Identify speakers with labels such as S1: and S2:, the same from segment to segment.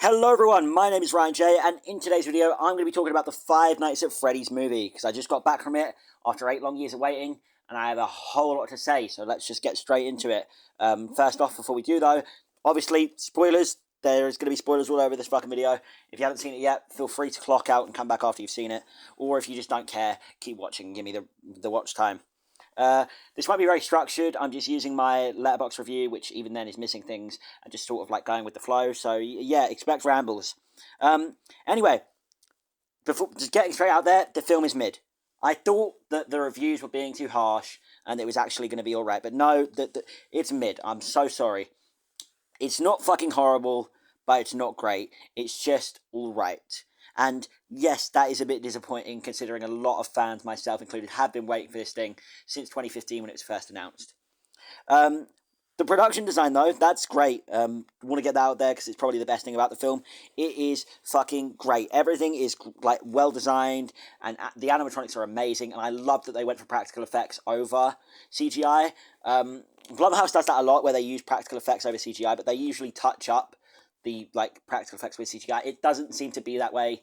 S1: Hello everyone, my name is Ryan J, and in today's video I'm going to be talking about the Five Nights at Freddy's movie, because I just got back from it after 8 long years of waiting, and I have a whole lot to say, so let's just get straight into it. First off, before we do though, obviously, spoilers. There's going to be spoilers all over this fucking video. If you haven't seen it yet, feel free to clock out and come back after you've seen it, or if you just don't care, keep watching and give me the watch time. This won't be very structured. I'm just using my letterbox review, which even then is missing things, and just sort of like going with the flow. So yeah, expect rambles. Anyway, before just getting straight out there, the film is mid. I thought that the reviews were being too harsh, and it was actually going to be all right, but no, it's mid. I'm so sorry. It's not fucking horrible, but it's not great. It's just all right. And yes, that is a bit disappointing considering a lot of fans, myself included, have been waiting for this thing since 2015 when it was first announced. The production design, though, that's great. Want to get that out there because it's probably the best thing about the film. It is fucking great. Everything is like well designed, and the animatronics are amazing. And I love that they went for practical effects over CGI. Blumhouse does that a lot, where they use practical effects over CGI, but they usually touch up the like practical effects with CGI. It doesn't seem to be that way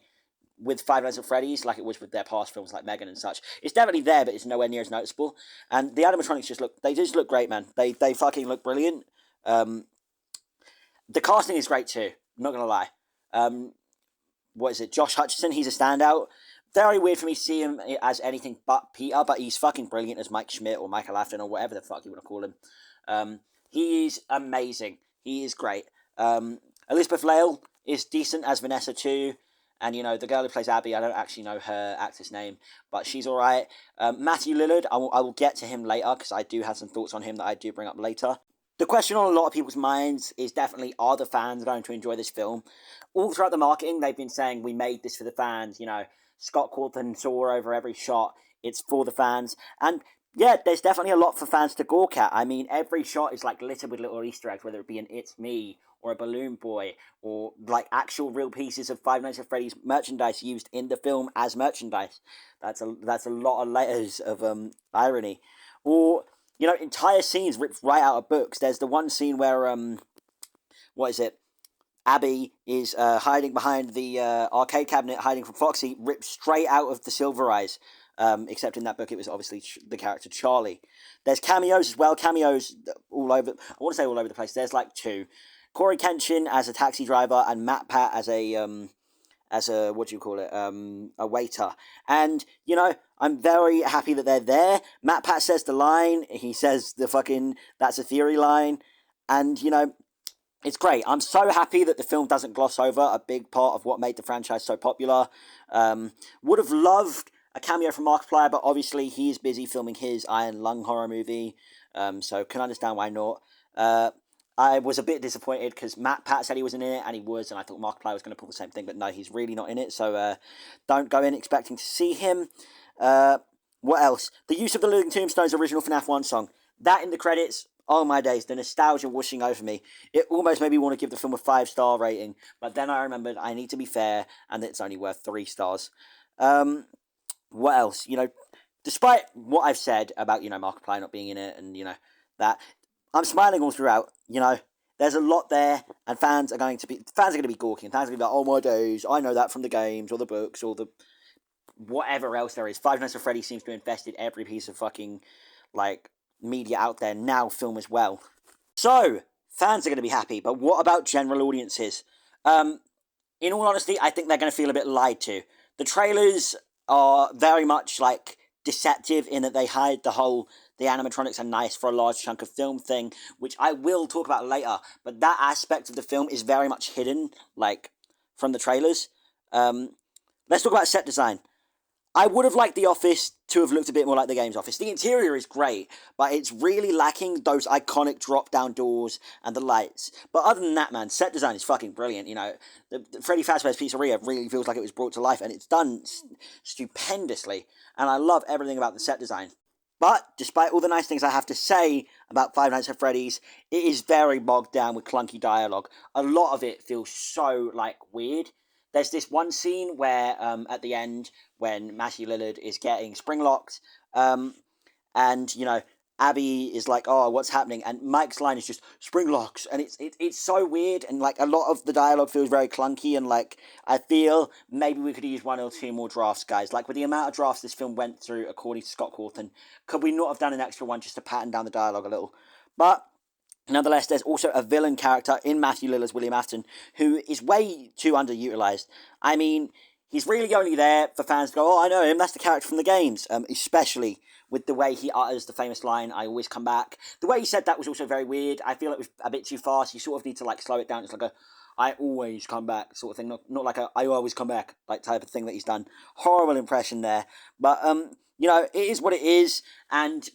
S1: with Five Nights at Freddy's like it was with their past films like Megan and such. It's definitely there, but it's nowhere near as noticeable. And the animatronics just look great, man. They fucking look brilliant. The casting is great too. I'm not gonna lie. What is it? Josh Hutcherson, he's a standout. Very weird for me to see him as anything but Peter, but he's fucking brilliant as Mike Schmidt or Michael Afton or whatever the fuck you want to call him. He is amazing. He is great. Elizabeth Lail is decent as Vanessa too. And, you know, the girl who plays Abby, I don't actually know her actor's name, but she's all right. Matthew Lillard, I will get to him later, because I do have some thoughts on him that I do bring up later. The question on a lot of people's minds is definitely, are the fans going to enjoy this film? All throughout the marketing, they've been saying, we made this for the fans, you know, Scott Cawthon saw over every shot, it's for the fans. And yeah, there's definitely a lot for fans to gawk at. I mean, every shot is like littered with little Easter eggs, whether it be an It's Me, or a Balloon Boy, or like actual real pieces of Five Nights at Freddy's merchandise used in the film as merchandise. That's a lot of layers of irony. Or, you know, entire scenes ripped right out of books. There's the one scene where what is it? Abby is hiding behind the arcade cabinet, hiding from Foxy, ripped straight out of the Silver Eyes. Except in that book, it was obviously the character Charlie. There's cameos as well. Cameos all over. I want to say all over the place. There's like two. Corey Kenshin as a taxi driver and Matt Pat as a what do you call it? A waiter. And you know, I'm very happy that they're there. Matt Pat says the line. He says the fucking "that's a theory" line, and you know, it's great. I'm so happy that the film doesn't gloss over a big part of what made the franchise so popular. Would have loved a cameo from Markiplier, but obviously he's busy filming his Iron Lung horror movie, so can understand why not. I was a bit disappointed because Matt Pat said he was in it, and he was, and I thought Markiplier was going to pull the same thing, but no, he's really not in it, so don't go in expecting to see him. What else? The use of the Living Tombstone's original FNAF 1 song. That in the credits, oh my days, the nostalgia whooshing over me. It almost made me want to give the film a 5-star rating, but then I remembered I need to be fair, and it's only worth 3 stars. What else? You know, despite what I've said about, you know, Markiplier not being in it, and, you know, that, I'm smiling all throughout, you know. There's a lot there, and fans are going to be gawking. Fans are going to be like, oh my days, I know that from the games, or the books, or the whatever else there is. Five Nights at Freddy seems to have invested every piece of fucking, like, media out there, now film as well. So, fans are going to be happy, but what about general audiences? In all honesty, I think they're going to feel a bit lied to. The trailers are very much, like, deceptive in that they hide the animatronics are nice for a large chunk of film thing, which I will talk about later, but that aspect of the film is very much hidden, like, from the trailers. Let's talk about set design. I would have liked the office to have looked a bit more like the game's office. The interior is great, but it's really lacking those iconic drop-down doors and the lights. But other than that, man, set design is fucking brilliant. You know, the Freddy Fazbear's Pizzeria really feels like it was brought to life, and it's done stupendously. And I love everything about the set design. But, despite all the nice things I have to say about Five Nights at Freddy's, it is very bogged down with clunky dialogue. A lot of it feels so, like, weird. There's this one scene where, at the end, when Matthew Lillard is getting spring locked, and, you know, Abby is like, "Oh, what's happening?" And Mike's line is just "spring locks," and it's so weird, and like a lot of the dialogue feels very clunky, and like I feel maybe we could use one or two more drafts, guys. Like with the amount of drafts this film went through, according to Scott Cawthon, could we not have done an extra one just to pattern down the dialogue a little? But nonetheless, there's also a villain character in Matthew Lillard's William Afton who is way too underutilized. I mean, he's really only there for fans to go, "Oh, I know him, that's the character from the games," especially with the way he utters the famous line, "I always come back." The way he said that was also very weird. I feel it was a bit too fast. You sort of need to like slow it down. It's like a "I always come back" sort of thing, not like a "I always come back" like type of thing that he's done. Horrible impression there. But it is what it is, and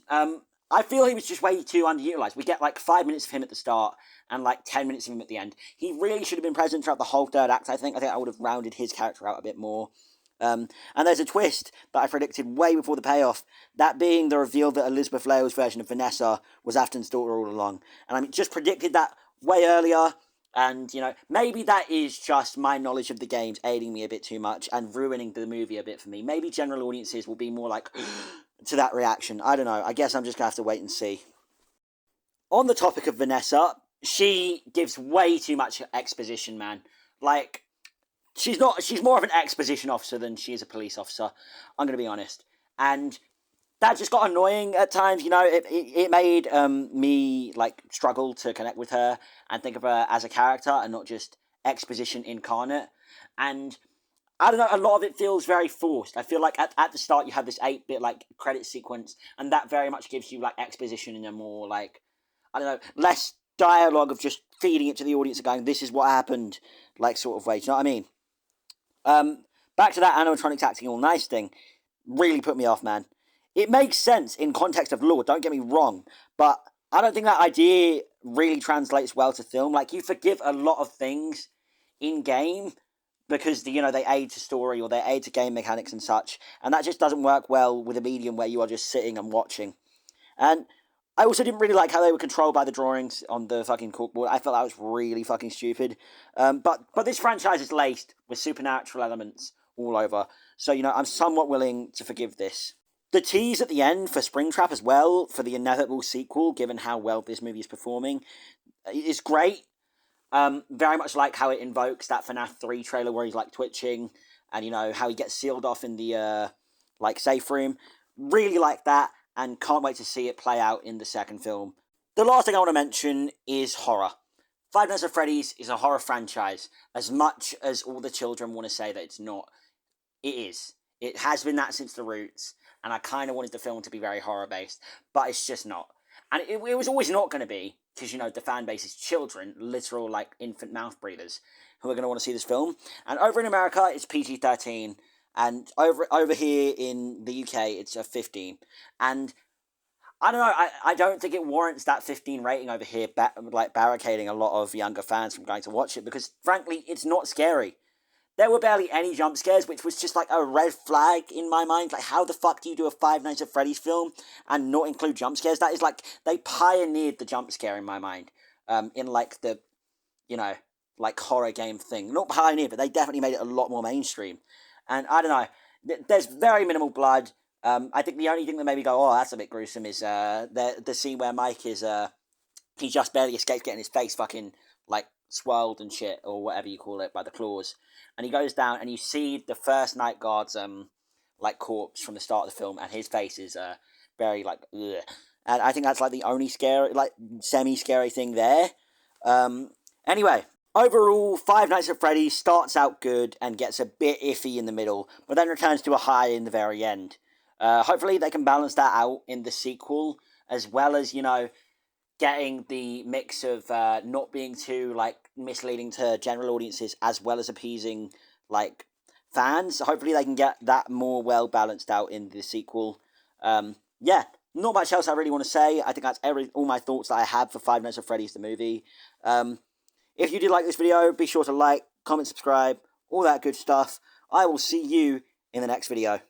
S1: I feel he was just way too underutilized. We get like 5 minutes of him at the start and like 10 minutes of him at the end. He really should have been present throughout the whole third act. I think I would have rounded his character out a bit more. And there's a twist that I predicted way before the payoff, that being the reveal that Elizabeth Lail's version of Vanessa was Afton's daughter all along. And I just predicted that way earlier, and, maybe that is just my knowledge of the games aiding me a bit too much and ruining the movie a bit for me. Maybe general audiences will be more like to that reaction. I don't know. I guess I'm just going to have to wait and see. On the topic of Vanessa, she gives way too much exposition, man. Like, she's more of an exposition officer than she is a police officer. I'm going to be honest. And that just got annoying at times. It made me like struggle to connect with her and think of her as a character and not just exposition incarnate. And I don't know, a lot of it feels very forced. I feel like at the start you have this 8-bit like credit sequence, and that very much gives you like exposition in a more like, I don't know, less dialogue of just feeding it to the audience and going, "This is what happened," like sort of way. Do you know what I mean? Back to that animatronics acting all nice thing, really put me off, man. It makes sense in context of lore, don't get me wrong, but I don't think that idea really translates well to film. Like, you forgive a lot of things in game because they aid to story or they aid to game mechanics and such, and that just doesn't work well with a medium where you are just sitting and watching. And I also didn't really like how they were controlled by the drawings on the fucking corkboard. I felt that was really fucking stupid. But this franchise is laced with supernatural elements all over, so I'm somewhat willing to forgive this. The tease at the end for Springtrap as well, for the inevitable sequel, given how well this movie is performing, is great. Very much like how it invokes that FNAF 3 trailer where he's like twitching, and how he gets sealed off in the like safe room. Really like that, and can't wait to see it play out in the second film. The last thing I want to mention is horror. Five Nights at Freddy's is a horror franchise, as much as all the children want to say that it's not. It is. It has been that since the roots, and I kind of wanted the film to be very horror-based, but it's just not. And it was always not going to be, because, the fan base is children, literal, like, infant mouth breathers, who are going to want to see this film. And over in America, it's PG-13, and over here in the UK, it's a 15. And I don't know, I don't think it warrants that 15 rating over here, barricading a lot of younger fans from going to watch it, because, frankly, it's not scary. There were barely any jump scares, which was just like a red flag in my mind. Like, how the fuck do you do a Five Nights at Freddy's film and not include jump scares? That is like, they pioneered the jump scare in my mind. In like the, like horror game thing. Not pioneered, but they definitely made it a lot more mainstream. And I don't know, there's very minimal blood. I think the only thing that made me go, "Oh, that's a bit gruesome," is the scene where Mike is, he just barely escapes getting his face fucking, like, swirled and shit, or whatever you call it, by the claws. And he goes down, and you see the first night guard's, like, corpse from the start of the film, and his face is, very, like, ugh. And I think that's, like, the only scary, like, semi-scary thing there. Anyway, overall, Five Nights at Freddy's starts out good and gets a bit iffy in the middle, but then returns to a high in the very end. Hopefully they can balance that out in the sequel, as well as, getting the mix of not being too, like, misleading to general audiences, as well as appeasing, like, fans. Hopefully they can get that more well balanced out in the sequel. Yeah, not much else I really want to say. I think that's all my thoughts that I have for Five Nights at Freddy's the movie. If you did like this video, be sure to like, comment, subscribe, all that good stuff. I will see you in the next video.